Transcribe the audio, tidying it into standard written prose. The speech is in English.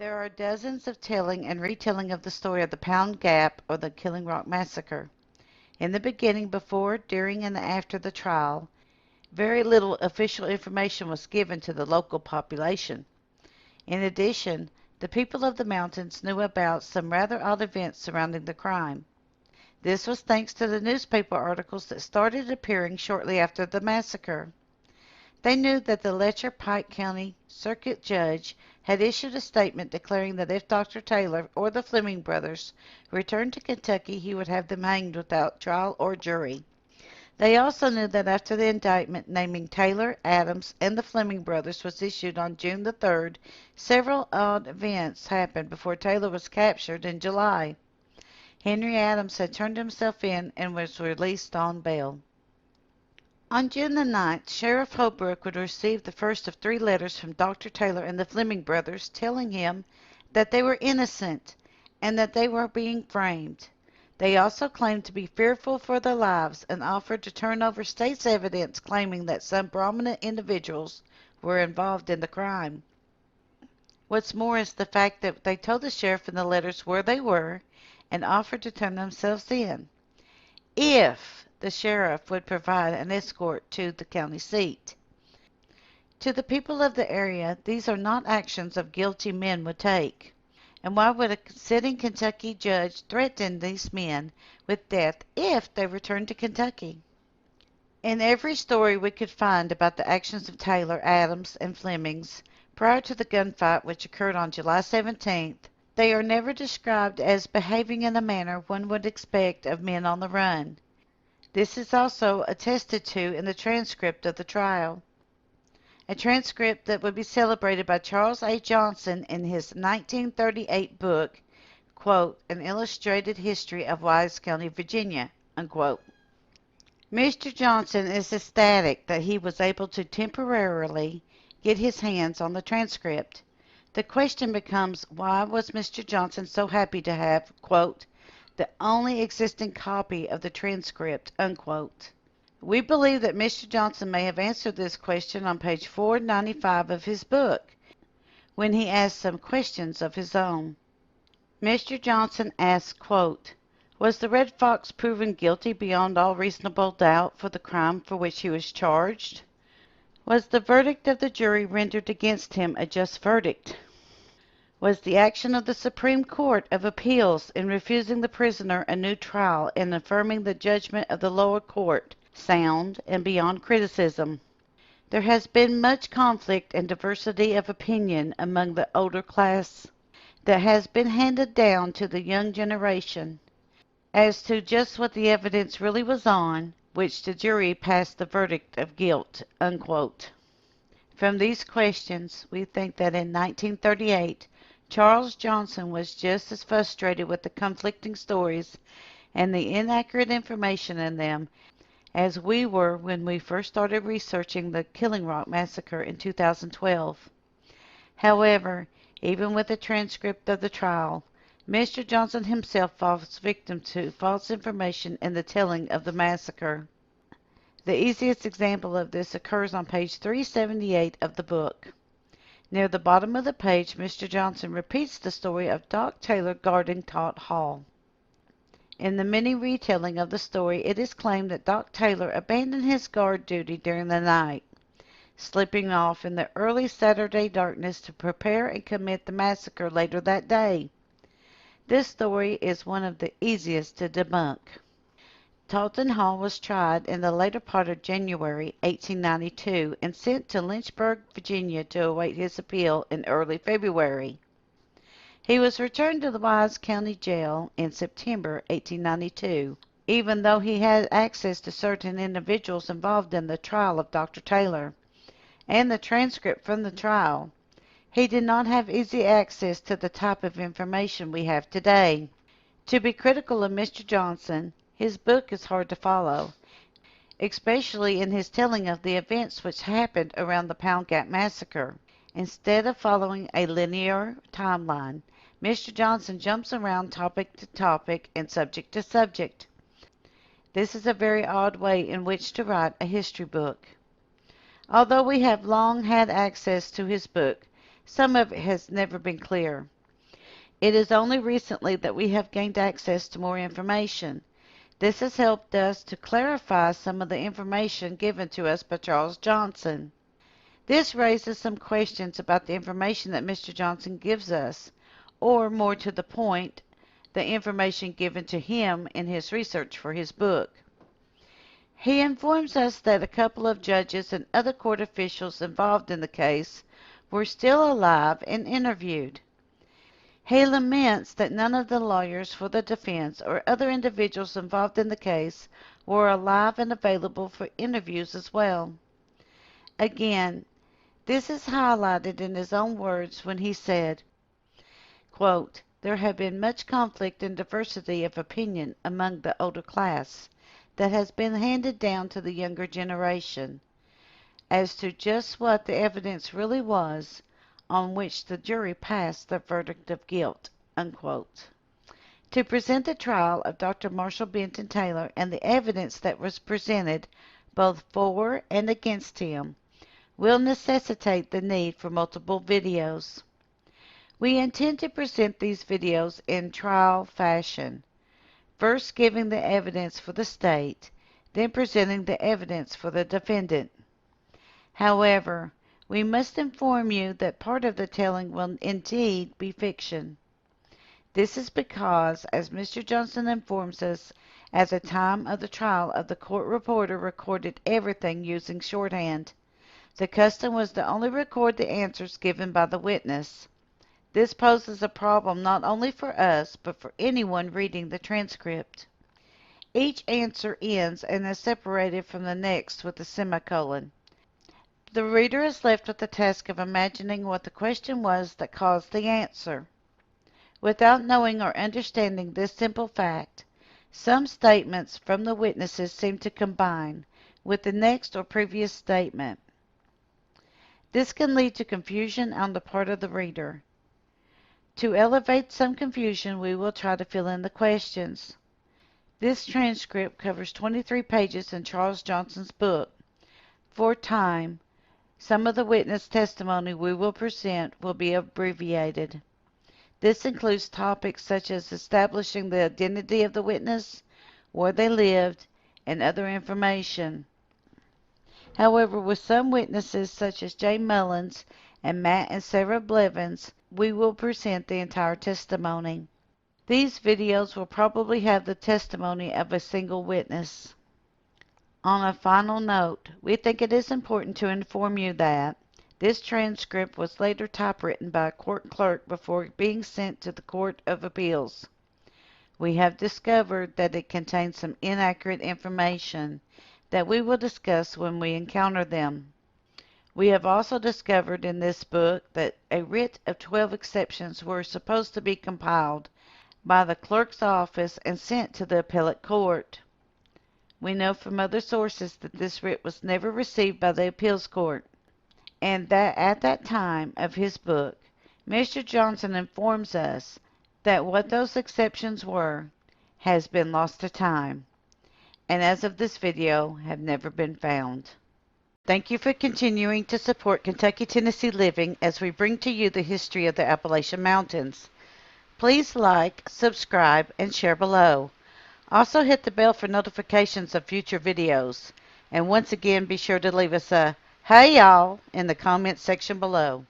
There are dozens of telling and retelling of the story of the Pound Gap or the Killing Rock Massacre. In the beginning, before, during, and after the trial, very little official information was given to the local population. In addition, the people of the mountains knew about some rather odd events surrounding the crime. This was thanks to the newspaper articles that started appearing shortly after the massacre. They knew that the Letcher Pike County Circuit Judge had issued a statement declaring that if Dr. Taylor or the Fleming brothers returned to Kentucky, he would have them hanged without trial or jury. They also knew that after the indictment naming Taylor, Adams, and the Fleming brothers was issued on June the 3rd, several odd events happened before Taylor was captured in July. Henry Adams had turned himself in and was released on bail. On June the 9th, Sheriff Holbrook would receive the first of 3 letters from Dr. Taylor and the Fleming brothers telling him that they were innocent and that they were being framed. They also claimed to be fearful for their lives and offered to turn over state's evidence claiming that some prominent individuals were involved in the crime. What's more is the fact that they told the sheriff in the letters where they were and offered to turn themselves in, if the sheriff would provide an escort to the county seat. To the people of the area, these are not actions of guilty men would take. And why would a sitting Kentucky judge threaten these men with death if they returned to Kentucky? In every story we could find about the actions of Taylor, Adams, and Flemings prior to the gunfight which occurred on July 17th, they are never described as behaving in a manner one would expect of men on the run. This is also attested to in the transcript of the trial, a transcript that would be celebrated by Charles A. Johnson in his 1938 book, quote, An Illustrated History of Wise County, Virginia, unquote. Mr. Johnson is ecstatic that he was able to temporarily get his hands on the transcript. The question becomes, why was Mr. Johnson so happy to have, quote, the only existing copy of the transcript, unquote. We believe that Mr. Johnson may have answered this question on page 495 of his book, when he asked some questions of his own. Mr. Johnson asked, quote, was the Red Fox proven guilty beyond all reasonable doubt for the crime for which he was charged? Was the verdict of the jury rendered against him a just verdict? Was the action of the Supreme Court of Appeals in refusing the prisoner a new trial and affirming the judgment of the lower court sound and beyond criticism? There has been much conflict and diversity of opinion among the older class that has been handed down to the young generation as to just what the evidence really was on which the jury passed the verdict of guilt, unquote. From these questions, we think that in 1938, Charles Johnson was just as frustrated with the conflicting stories and the inaccurate information in them as we were when we first started researching the Killing Rock Massacre in 2012. However, even with the transcript of the trial, Mr. Johnson himself falls victim to false information in the telling of the massacre. The easiest example of this occurs on page 378 of the book. Near the bottom of the page, Mr. Johnson repeats the story of Doc Taylor guarding Todd Hall. In the many retelling of the story, it is claimed that Doc Taylor abandoned his guard duty during the night, slipping off in the early Saturday darkness to prepare and commit the massacre later that day. This story is one of the easiest to debunk. Todd Hall was tried in the later part of January 1892 and sent to Lynchburg, Virginia to await his appeal in early February. He was returned to the Wise County Jail in September 1892, even though he had access to certain individuals involved in the trial of Dr. Taylor and the transcript from the trial. He did not have easy access to the type of information we have today. To be critical of Mr. Johnson, his book is hard to follow, especially in his telling of the events which happened around the Pound Gap Massacre. Instead of following a linear timeline, Mr. Johnson jumps around topic to topic and subject to subject. This is a very odd way in which to write a history book. Although we have long had access to his book, Some of it has never been clear. It is only recently that we have gained access to more information. This has helped us to clarify some of the information given to us by Charles Johnson. This raises some questions about the information that Mr. Johnson gives us, or more to the point, the information given to him in his research for his book. He informs us that a couple of judges and other court officials involved in the case were still alive and interviewed. He laments that none of the lawyers for the defense or other individuals involved in the case were alive and available for interviews as well. Again, this is highlighted in his own words when he said, quote, "There have been much conflict and diversity of opinion among the older class that has been handed down to the younger generation as to just what the evidence really was on which the jury passed their verdict of guilt." Unquote. To present the trial of Dr. Marshall Benton Taylor and the evidence that was presented both for and against him will necessitate the need for multiple videos. We intend to present these videos in trial fashion, first giving the evidence for the state, then presenting the evidence for the defendant. However, we must inform you that part of the telling will indeed be fiction. This is because, as Mr. Johnson informs us, at the time of the trial the court reporter recorded everything using shorthand. The custom was to only record the answers given by the witness. This poses a problem not only for us, but for anyone reading the transcript. Each answer ends and is separated from the next with a semicolon. The reader is left with the task of imagining what the question was that caused the answer. Without knowing or understanding this simple fact, some statements from the witnesses seem to combine with the next or previous statement. This can lead to confusion on the part of the reader. To elevate some confusion, we will try to fill in the questions. This transcript covers 23 pages in Charles Johnson's book. For time, some of the witness testimony we will present will be abbreviated. This includes topics such as establishing the identity of the witness, where they lived, and other information. However, with some witnesses such as J. Mullins and Matt and Sarah Blevins, we will present the entire testimony. These videos will probably have the testimony of a single witness. On a final note, we think it is important to inform you that this transcript was later typewritten by a court clerk before being sent to the Court of Appeals. We have discovered that it contains some inaccurate information that we will discuss when we encounter them. We have also discovered in this book that a writ of 12 exceptions were supposed to be compiled by the clerk's office and sent to the appellate court. We know from other sources that this writ was never received by the appeals court, and that at that time of his book, Mr. Johnson informs us that what those exceptions were has been lost to time, and as of this video have never been found. Thank you for continuing to support Kentucky Tennessee Living as we bring to you the history of the Appalachian Mountains. Please like, subscribe, and share below. Also hit the bell for notifications of future videos. And once again, be sure to leave us a "Hey y'all" in the comments section below.